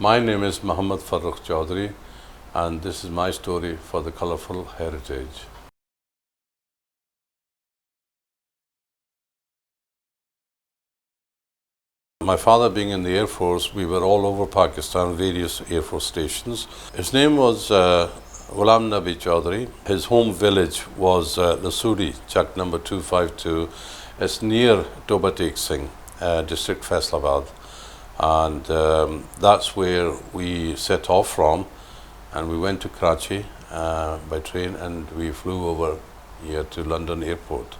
My name is Mohammed Furrukh Choudhry, and this is my story for the Colourful Heritage. My father being in the Air Force, we were all over Pakistan, various Air Force stations. His name was Ghulam Nabi Choudhry. His home village was Lasudi, Chak number 252. It's near Toba Tek Singh, district Faisalabad. And that's where we set off from, and we went to Karachi by train, and we flew over here to London airport.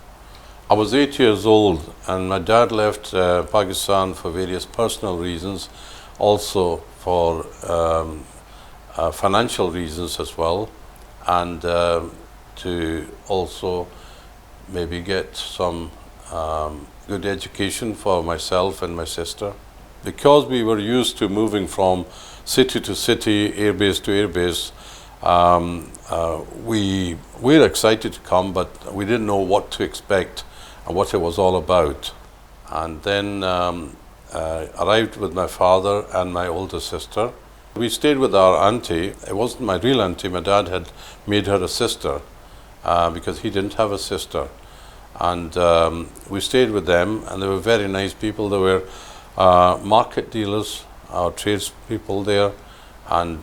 I was 8 years old, and my dad left Pakistan for various personal reasons, also for financial reasons as well, and to also maybe get some good education for myself and my sister. Because we were used to moving from city to city, airbase to airbase, we were excited to come, but we didn't know what to expect and what it was all about. And then arrived with my father and my older sister. We stayed with our auntie. It wasn't my real auntie. My dad had made her a sister because he didn't have a sister. And we stayed with them, and they were very nice people. They were market dealers, tradespeople there, and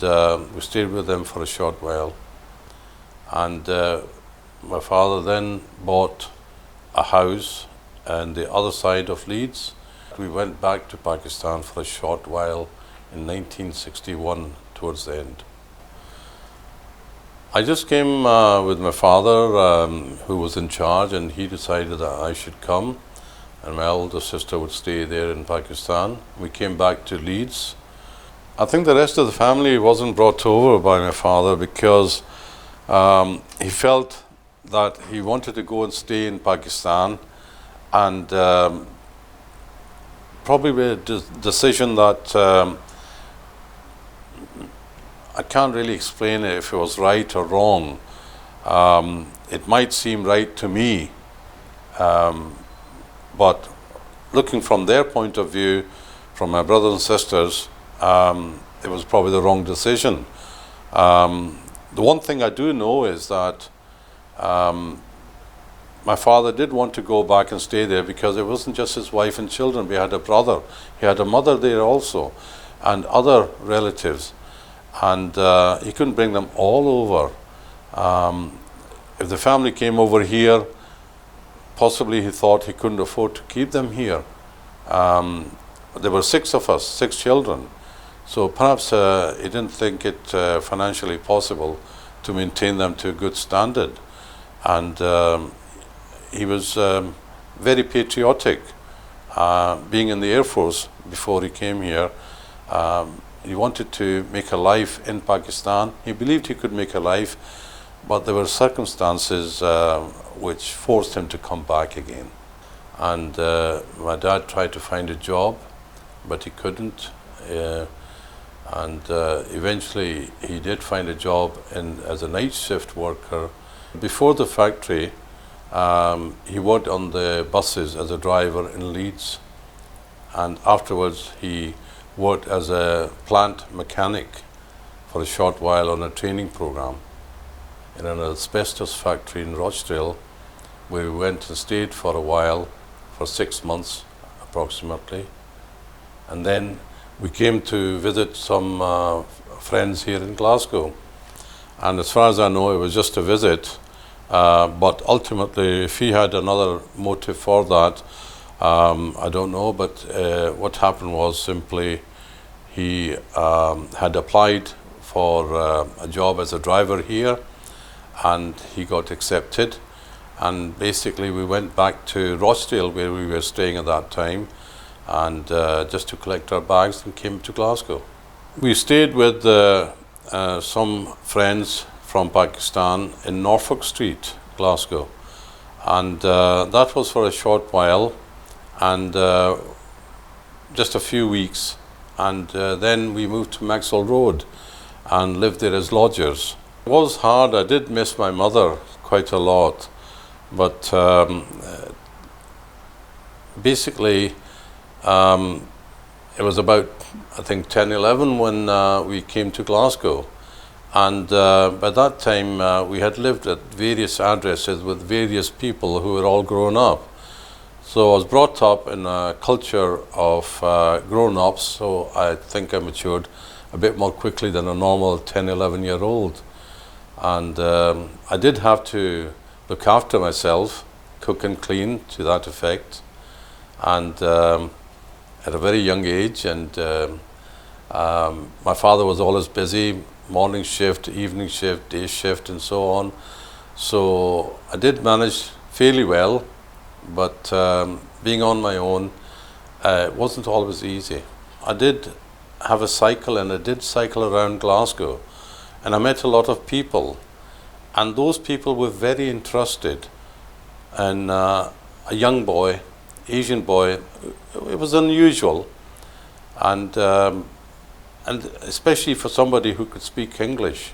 we stayed with them for a short while. And my father then bought a house on the other side of Leeds. We went back to Pakistan for a short while in 1961 towards the end. I just came with my father, who was in charge, and he decided that I should come, and my older sister would stay there in Pakistan. We came back to Leeds. I think the rest of the family wasn't brought over by my father because he felt that he wanted to go and stay in Pakistan, and probably made a decision that I can't really explain it if it was right or wrong. It might seem right to me, but looking from their point of view, from my brothers and sisters, it was probably the wrong decision. The one thing I do know is that my father did want to go back and stay there because it wasn't just his wife and children. We had a brother. He had a mother there also, and other relatives. And he couldn't bring them all over. If the family came over here, possibly he thought he couldn't afford to keep them here. There were 6 of us, 6 children. So perhaps he didn't think it financially possible to maintain them to a good standard. And he was very patriotic. Being in the Air Force before he came here, he wanted to make a life in Pakistan. He believed he could make a life, but there were circumstances which forced him to come back again. And my dad tried to find a job, but he couldn't. And eventually he did find a job as a night shift worker. Before the factory, he worked on the buses as a driver in Leeds, and afterwards he worked as a plant mechanic for a short while on a training program in an asbestos factory in Rochdale, where we went and stayed for a while, for 6 months approximately. And then we came to visit some friends here in Glasgow. And as far as I know, it was just a visit. But ultimately, if he had another motive for that, I don't know. But what happened was simply he had applied for a job as a driver here, and he got accepted. And basically, we went back to Rochdale, where we were staying at that time, and just to collect our bags, and came to Glasgow. We stayed with some friends from Pakistan in Norfolk Street, Glasgow, and that was for a short while, and just a few weeks, and then we moved to Maxwell Road and lived there as lodgers. It was hard. I did miss my mother quite a lot, but basically it was about, I think, 10, 11 when we came to Glasgow. And by that time, we had lived at various addresses with various people who were all grown up. So I was brought up in a culture of grown-ups, so I think I matured a bit more quickly than a normal 10, 11-year-old. And I did have to look after myself, cook and clean to that effect. And at a very young age, and my father was always busy, morning shift, evening shift, day shift, and so on. So I did manage fairly well, but being on my own, it wasn't always easy. I did have a cycle, and I did cycle around Glasgow, and I met a lot of people, and those people were very interested. And a young boy, Asian boy, it was unusual, and especially for somebody who could speak English,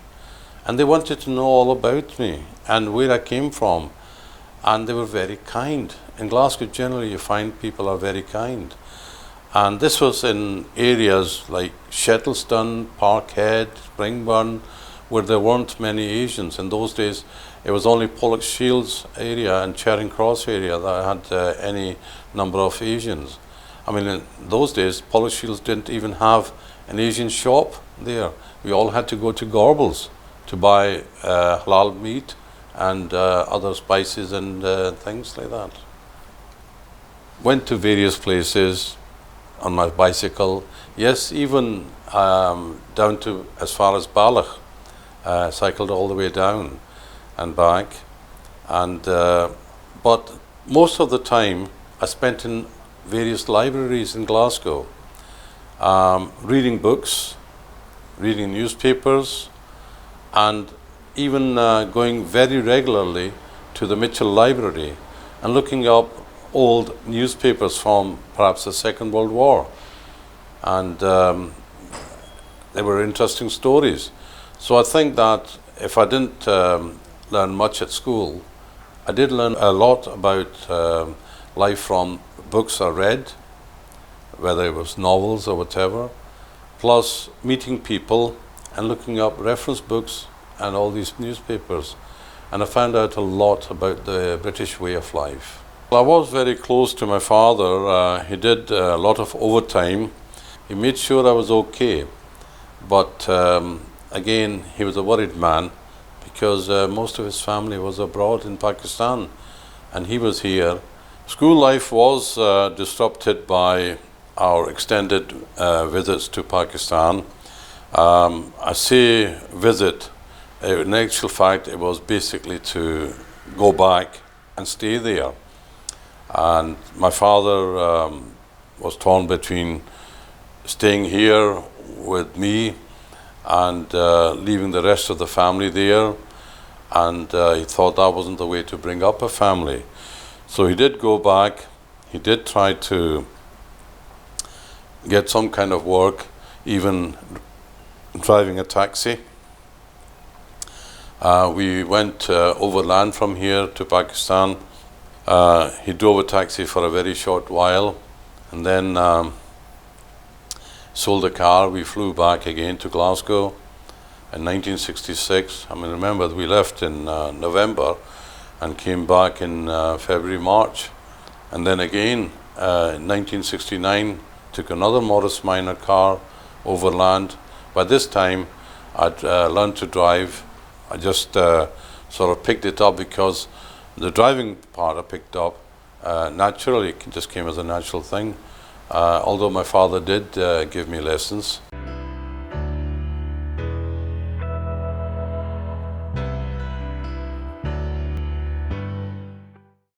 and they wanted to know all about me and where I came from, and they were very kind. In Glasgow, generally, you find people are very kind, and this was in areas like Shettleston, Parkhead, Springburn, where there weren't many Asians. In those days, it was only Pollock Shields area and Charing Cross area that had any number of Asians. I mean, in those days, Pollock Shields didn't even have an Asian shop there. We all had to go to Gorbals to buy halal meat and other spices and things like that. Went to various places on my bicycle. Yes, even down to as far as Balloch. Cycled all the way down and back. And but most of the time I spent in various libraries in Glasgow, reading books, reading newspapers, and even going very regularly to the Mitchell Library and looking up old newspapers from perhaps the Second World War. And they were interesting stories. So I think that if I didn't learn much at school, I did learn a lot about life from books I read, whether it was novels or whatever, plus meeting people and looking up reference books and all these newspapers. And I found out a lot about the British way of life. Well, I was very close to my father. He did a lot of overtime. He made sure I was okay. But again, he was a worried man because most of his family was abroad in Pakistan and he was here. School life was disrupted by our extended visits to Pakistan. I say visit, in actual fact it was basically to go back and stay there. And my father was torn between staying here with me and leaving the rest of the family there, and he thought that wasn't the way to bring up a family. So he did go back. He did try to get some kind of work, even driving a taxi. We went overland from here to Pakistan. He drove a taxi for a very short while and then sold a car. We flew back again to Glasgow in 1966. I mean, remember, we left in November and came back in February, March. And then again, in 1969, took another Morris Minor car overland. By this time, I'd learned to drive. I just sort of picked it up because the driving part I picked up naturally. It just came as a natural thing. Although my father did give me lessons.